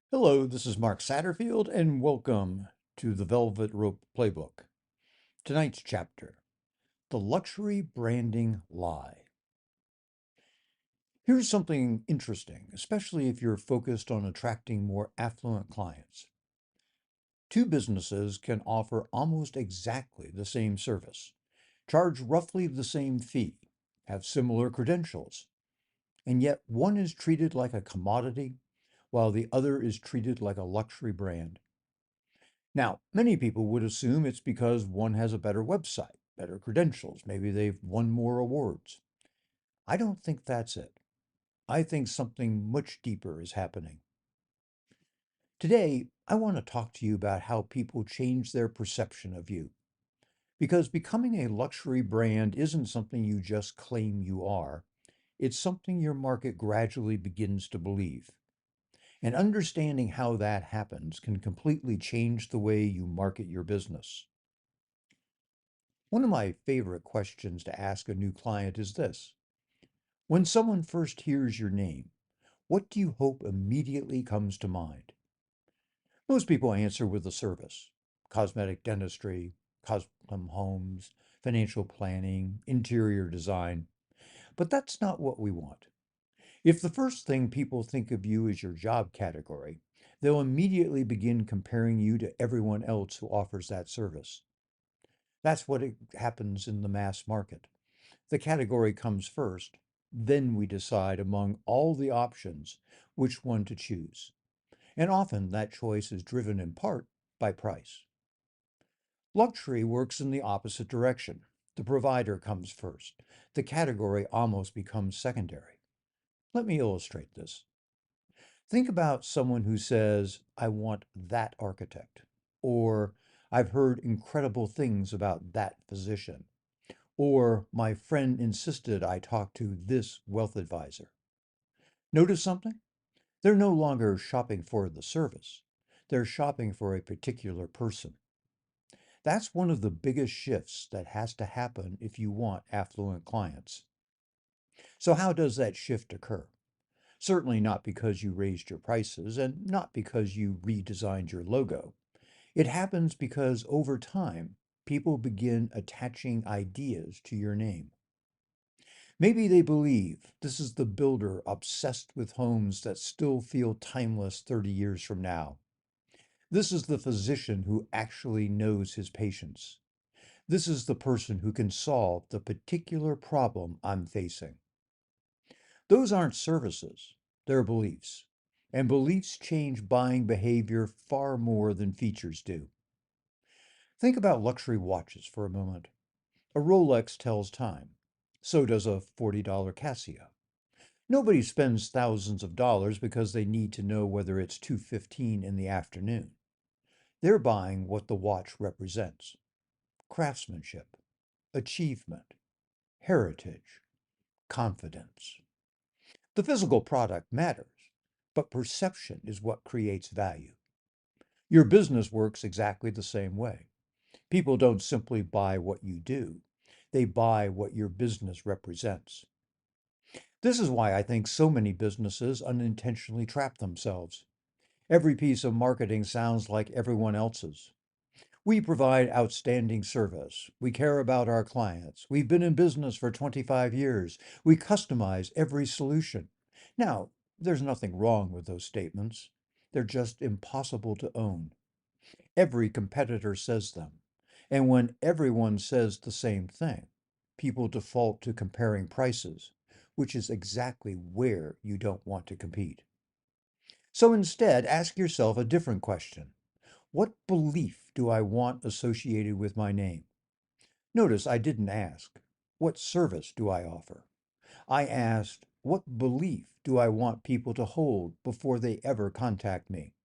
Hello, this is Mark Satterfield, and welcome to the Velvet Rope Playbook. Tonight's chapter: The Luxury Branding Lie. Here's something interesting, especially if you're focused on attracting more affluent clients. Two businesses can offer almost exactly the same service, charge roughly the same fee, have similar credentials, and yet one is treated like a commodity while the other is treated like a luxury brand. Now, many people would assume it's because one has a better website, better credentials, maybe they've won more awards. I don't think that's it. I think something much deeper is happening. Today, I want to talk to you about how people change their perception of you. Because becoming a luxury brand isn't something you just claim you are, it's something your market gradually begins to believe. And understanding how that happens can completely change the way you market your business. One of my favorite questions to ask a new client is this: when someone first hears your name, what do you hope immediately comes to mind? Most people answer with a service: cosmetic dentistry, custom homes, financial planning, interior design. But that's not what we want. If the first thing people think of you is your job category, they'll immediately begin comparing you to everyone else who offers that service. That's what happens in the mass market. The category comes first, then we decide among all the options which one to choose. And often that choice is driven in part by price. Luxury works in the opposite direction. The provider comes first. The category almost becomes secondary. Let me illustrate this. Think about someone who says, "I want that architect," or "I've heard incredible things about that physician," or "my friend insisted I talk to this wealth advisor." Notice something? They're no longer shopping for the service. They're shopping for a particular person. That's one of the biggest shifts that has to happen if you want affluent clients. So how does that shift occur? Certainly not because you raised your prices and not because you redesigned your logo. It happens because over time, people begin attaching ideas to your name. Maybe they believe this is the builder obsessed with homes that still feel timeless 30 years from now. This is the physician who actually knows his patients. This is the person who can solve the particular problem I'm facing. Those aren't services, they're beliefs. And beliefs change buying behavior far more than features do. Think about luxury watches for a moment. A Rolex tells time. So does a $40 Casio. Nobody spends thousands of dollars because they need to know whether it's 2:15 in the afternoon. They're buying what the watch represents: craftsmanship, achievement, heritage, confidence. The physical product matters, but perception is what creates value. Your business works exactly the same way. People don't simply buy what you do, they buy what your business represents. This is why I think so many businesses unintentionally trap themselves. Every piece of marketing sounds like everyone else's. We provide outstanding service. We care about our clients. We've been in business for 25 years. We customize every solution. Now, there's nothing wrong with those statements. They're just impossible to own. Every competitor says them. And when everyone says the same thing, people default to comparing prices, which is exactly where you don't want to compete. So instead, ask yourself a different question: what belief do I want associated with my name? Notice I didn't ask, what service do I offer? I asked, what belief do I want people to hold before they ever contact me?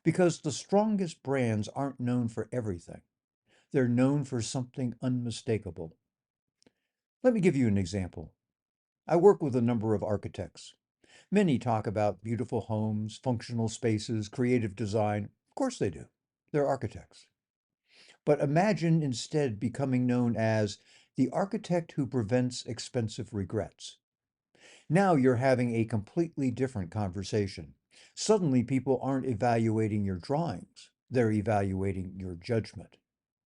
Because the strongest brands aren't known for everything. They're known for something unmistakable. Let me give you an example. I work with a number of architects. Many talk about beautiful homes, functional spaces, creative design. Of course they do. They're architects. But imagine instead becoming known as the architect who prevents expensive regrets. Now you're having a completely different conversation. Suddenly, people aren't evaluating your drawings, they're evaluating your judgment.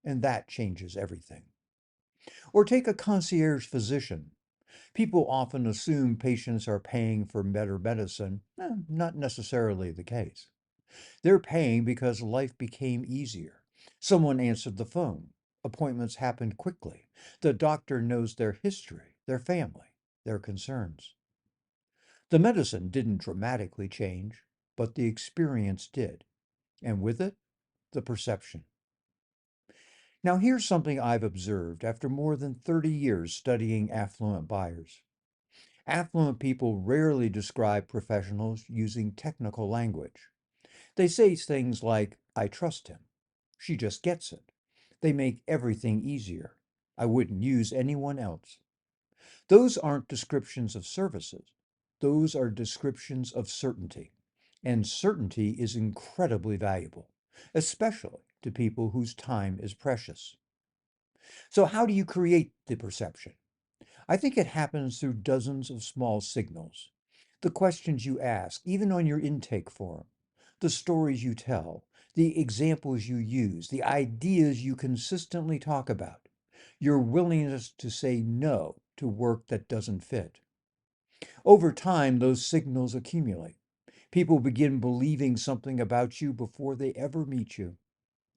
And that changes everything. Or take a concierge physician. People often assume patients are paying for better medicine. Not necessarily the case. They're paying because life became easier. Someone answered the phone. Appointments happened quickly. The doctor knows their history, their family, their concerns. The medicine didn't dramatically change, but the experience did. And with it, the perception. Now, here's something I've observed after more than 30 years studying affluent buyers. Affluent people rarely describe professionals using technical language. They say things like, I trust him. She just gets it. They make everything easier. I wouldn't use anyone else. Those aren't descriptions of services. Those are descriptions of certainty. And certainty is incredibly valuable, especially to people whose time is precious. So, how do you create the perception? I think it happens through dozens of small signals. The questions you ask, even on your intake form, the stories you tell, the examples you use, the ideas you consistently talk about, your willingness to say no to work that doesn't fit. Over time, those signals accumulate. People begin believing something about you before they ever meet you,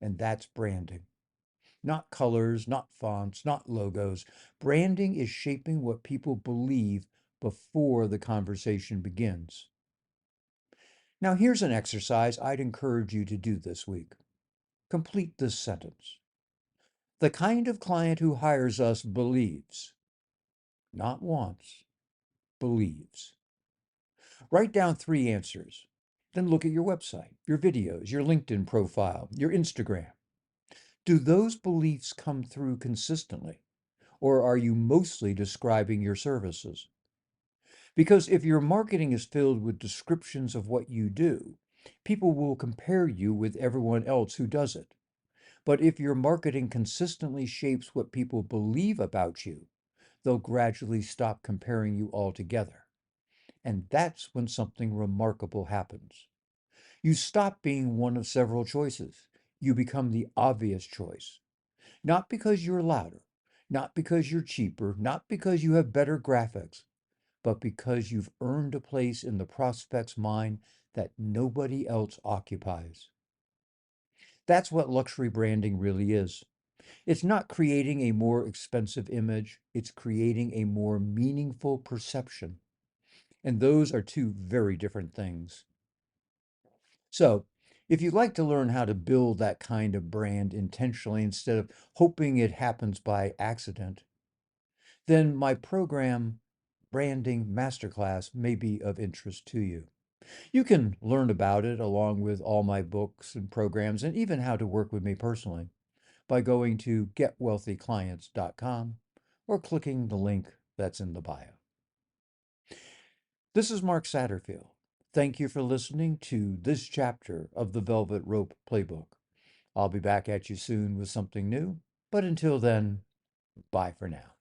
and that's branding. Not colors, not fonts, not logos. Branding is shaping what people believe before the conversation begins. Now, here's an exercise I'd encourage you to do this week. Complete this sentence. The kind of client who hires us believes, not wants, believes. Write down 3 answers. Then look at your website, your videos, your LinkedIn profile, your Instagram. Do those beliefs come through consistently? Or are you mostly describing your services? Because if your marketing is filled with descriptions of what you do, people will compare you with everyone else who does it. But if your marketing consistently shapes what people believe about you, they'll gradually stop comparing you altogether. And that's when something remarkable happens. You stop being one of several choices. You become the obvious choice. Not because you're louder, not because you're cheaper, not because you have better graphics, but because you've earned a place in the prospect's mind that nobody else occupies. That's what luxury branding really is. It's not creating a more expensive image, it's creating a more meaningful perception. And those are two very different things. So, if you'd like to learn how to build that kind of brand intentionally instead of hoping it happens by accident, then my program, Branding Masterclass, may be of interest to you. You can learn about it along with all my books and programs and even how to work with me personally by going to getwealthyclients.com or clicking the link that's in the bio. This is Mark Satterfield. Thank you for listening to this chapter of the Velvet Rope Playbook. I'll be back at you soon with something new, but until then, bye for now.